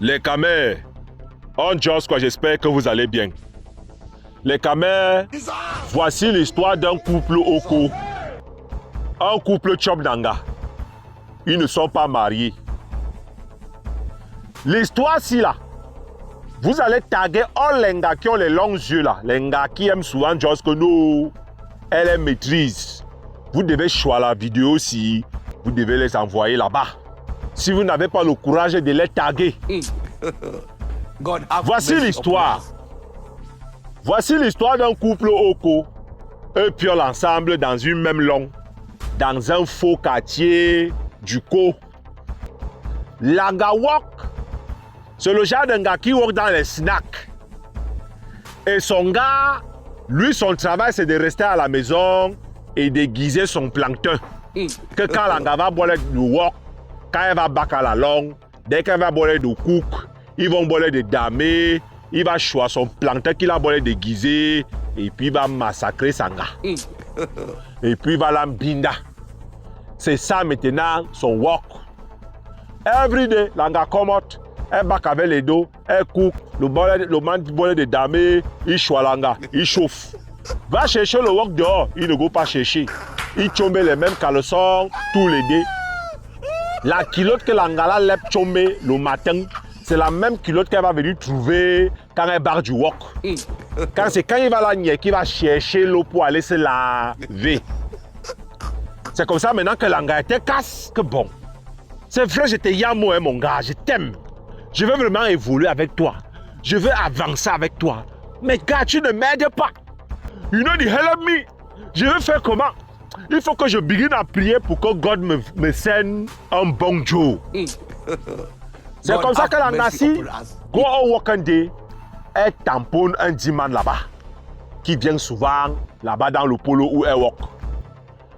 Les camers, on Joss quoi, j'espère que vous allez bien. Les camers, voici l'histoire d'un couple Oko. Un couple Chomnanga. Ils ne sont pas mariés. L'histoire-ci là, vous allez taguer les gars qui ont les longs yeux là, les gars qui aiment souvent Joss que nous, elle les maîtrise. Vous devez choisir la vidéo si vous devez les envoyer là-bas. Si vous n'avez pas le courage de les taguer. Voici l'histoire. Voici l'histoire d'un couple Oko. Eux piolent ensemble dans une même longue, dans un faux quartier du Co. Langawok, c'est le genre d'un gars qui walk dans les snacks. Et son gars, lui, son travail, c'est de rester à la maison et déguiser son plancton. Que quand Langa va boire du wok, quand elle va bac à la longue, dès qu'elle va boire du cook, ils vont boire des damés, il va choisir son plancton qu'il a boire déguisé, et puis il va massacrer son gars. Et puis il va l'embinda. C'est ça maintenant son wok. Every day, Langa come out, elle bac avec les dos, elle cook, le man boire des damés, il choisit Langa, il chauffe. Va chercher le wok dehors, il ne go pas chercher. Il tombe les mêmes caleçons tous les deux. La culotte que l'Angala lève tombe le matin, c'est la même culotte qu'elle va venir trouver quand elle barre du wok. C'est quand il va la nier qu'il va chercher l'eau pour aller se laver. C'est comme ça maintenant que l'Angala était casse, que bon. C'est vrai, j'étais yamo, hein, mon gars, je t'aime. Je veux vraiment évoluer avec toi. Je veux avancer avec toi. Mais gars, tu ne m'aides pas. You know the hell of me. Je veux faire comment? Il faut que je begin à prier pour que God me sende un bon jour. C'est comme ça que la Nasi, go au walking day, elle tamponne un diman là-bas, qui vient souvent là-bas dans le polo où elle walk.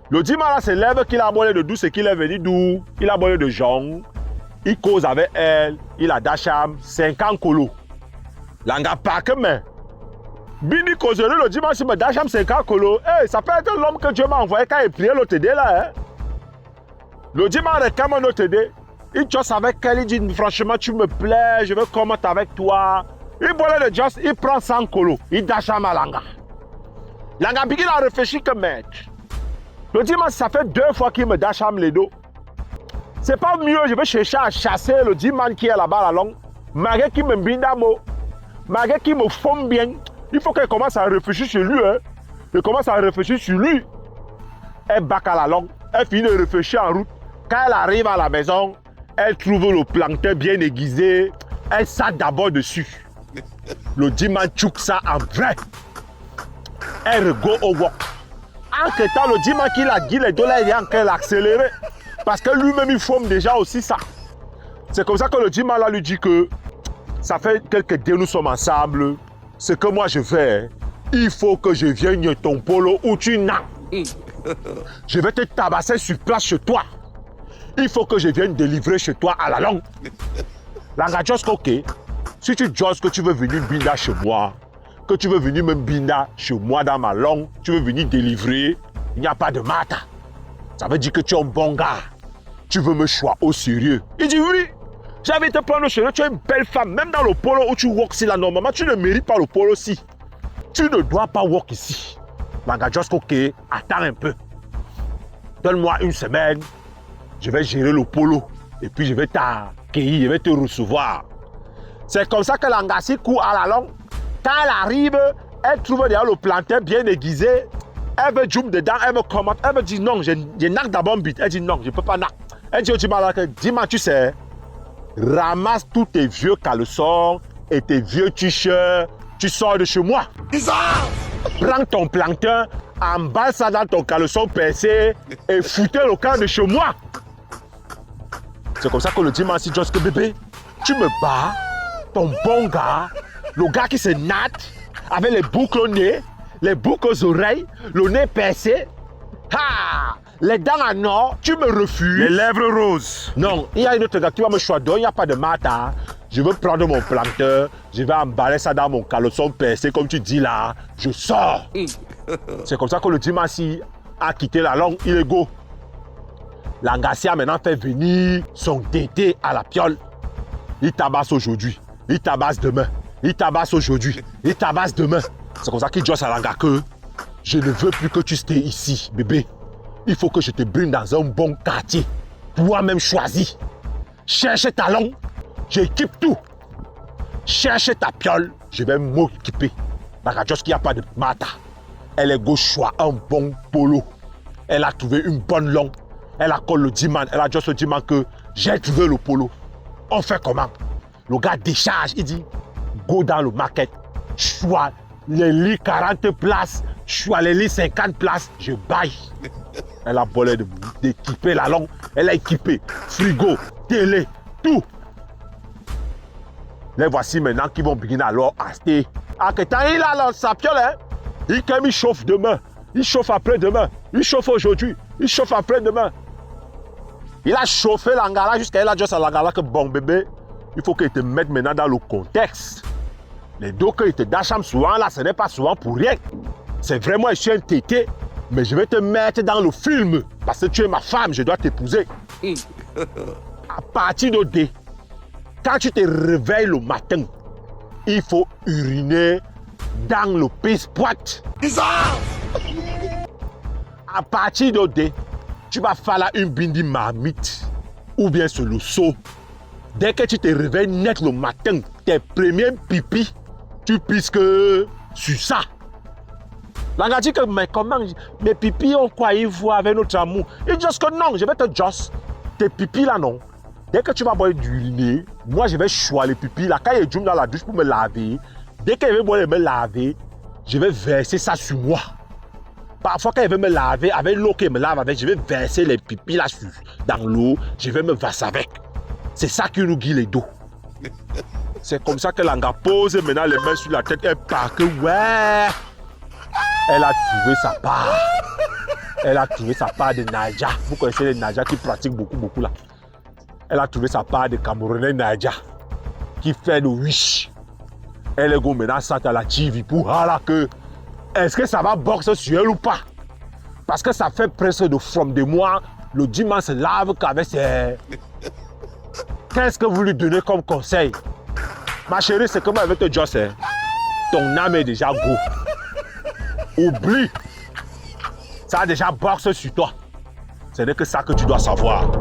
Le diman là se lève qu'il a bolé de d'où, c'est qu'il est venu d'où, il a bolé de Jean, il cause avec elle, il a dacham 50 colos. L'anga pas que mais. Bini causerie le dimanche, il me dacham 50 colos. Hey, ça peut être l'homme que Dieu m'a envoyé quand il priait l'autre dé là. Hein? Le dimanche, réclame un autre dé. Il josse avec elle, il dit franchement, tu me plais, je veux commenter avec toi. Il boit le joss, il prend 100 colos. Il dacham à Langa. Langa, il a réfléchi que maître. Le dimanche, ça fait 2 fois qu'il me dacham les dos. C'est pas mieux, je vais chercher à chasser le dimanche qui est là-bas la longue. Malgré qu'il me bindamo, malgré qu'il me forme bien. Il faut qu'elle commence à réfléchir sur lui. Hein. Elle commence à réfléchir sur lui. Elle bac à la longue. Elle finit de réfléchir en route. Quand elle arrive à la maison, elle trouve le plancton bien aiguisé. Elle saute d'abord dessus. Le dimanche chouk ça en vrai. Elle go au wok. En temps, le dimanche qu'il a dit les dollars, il a encore accéléré. Parce que lui-même, il forme déjà aussi ça. C'est comme ça que le dimanche là lui dit que ça fait quelques temps nous sommes ensemble. Ce que moi je fais, il faut que je vienne ton polo où tu n'as. Je vais te tabasser sur place chez toi. Il faut que je vienne délivrer chez toi à la longue. Langa just ok. Si tu dis que tu veux venir binda chez moi, que tu veux venir me binda chez moi dans ma longue, tu veux venir délivrer, il n'y a pas de mata. Ça veut dire que tu es un bon gars. Tu veux me choisir au sérieux. Il dit oui. J'avais te prendre chez toi, tu es une belle femme. Même dans le polo où tu walk ici, là, normalement, tu ne mérites pas le polo ici. Tu ne dois pas walk ici. Langa just ok, attends un peu. Donne-moi une semaine. Je vais gérer le polo. Et puis je vais t'accueillir, je vais te recevoir. C'est comme ça que Langassi court à la longue. Quand elle arrive, elle trouve derrière le plantain bien aiguisé. Elle veut jump dedans, elle me commente. Elle me dit non, je naque d'abord un bit. Elle dit non, je ne peux pas naque. Elle dit dis-moi, tu sais. Ramasse tous tes vieux caleçons et tes vieux t-shirts, tu sors de chez moi. Prends ton plancton, emballe ça dans ton caleçon percé et foutez le camp de chez moi. C'est comme ça que le dimanche, si Joss que bébé, tu me bats, ton bon gars, le gars qui se natte, avec les boucles au nez, les boucles aux oreilles, le nez percé. Ha! Les dents en or, tu me refuses. Les lèvres roses. Non, il y a une autre gars qui va me choisir, il n'y a pas de mata. Je veux prendre mon plancton, je vais emballer ça dans mon caleçon percé, comme tu dis là, je sors. C'est comme ça que le dimanche a quitté la langue, il est go. Langassi a maintenant fait venir son tété à la piole. Il tabasse aujourd'hui, il tabasse demain, il tabasse aujourd'hui, il tabasse demain. C'est comme ça qu'il dit à Salanga que je ne veux plus que tu estés ici, bébé. Il faut que je te brinde dans un bon quartier. Toi-même choisi. Cherche ta langue, j'équipe tout. Cherche ta piole, je vais m'occuper. La radioche qui n'a pas de mata. Elle est gauchois, un bon polo. Elle a trouvé une bonne langue. Elle a collé le diman. Elle a dit au diman que j'ai trouvé le polo. On fait comment? Le gars décharge, il dit, go dans le market. Choix les lits 40 places. Choix les lits 50 places. Je baille. Elle a volé d'équiper la langue. Elle a équipé frigo, télé, tout. Les voici maintenant qui vont beginner alors à acheter. Ah, que tant il a sa piole, hein? Il chauffe demain. Il chauffe après-demain. Il chauffe aujourd'hui. Il chauffe après-demain. Il a chauffé l'angala jusqu'à il a dit à l'angala que bon bébé, il faut qu'il te mette maintenant dans le contexte. Les dos qu'il te dacham souvent là, ce n'est pas souvent pour rien. C'est vraiment, je suis un tété, mais je vais te mettre dans le film. Parce que tu es ma femme, je dois t'épouser. À partir de D, quand tu te réveilles le matin, il faut uriner dans le pisse-poite. À partir de D, tu vas faire là une bindi marmite ou bien sur le seau. Dès que tu te réveilles net le matin, tes premiers pipis, tu pisses que sur ça. L'anga dit que, mais comment, mes pipis ont quoi ils voient avec notre amour? Il dit que non, je vais te just. Tes pipis là non. Dès que tu vas boire du uriner, moi je vais choisir les pipis là. Quand il y a dans la douche pour me laver, dès qu'il veut me laver, je vais verser ça sur moi. Parfois, quand il veut me laver, avec l'eau qu'il me lave avec, je vais verser les pipis là dans l'eau, je vais me vasser avec. C'est ça qui nous guide les dos. C'est comme ça que l'anga pose maintenant les mains sur la tête et part que ouais, elle a trouvé sa part. Elle a trouvé sa part de Naija. Vous connaissez les Naija qui pratiquent beaucoup là. Elle a trouvé sa part de Camerounais Naija qui fait le wish. Elle est go maintenant sent à la TV pour là que est-ce que ça va boxer sur elle ou pas? Parce que ça fait presque de from de moi. Le dimanche se lave qu'avec ses... Qu'est-ce que vous lui donnez comme conseil? Ma chérie, c'est comme avec te dire, ton âme est déjà go. Oublie. Ça a déjà boxé sur toi. Ce n'est que ça que tu dois savoir.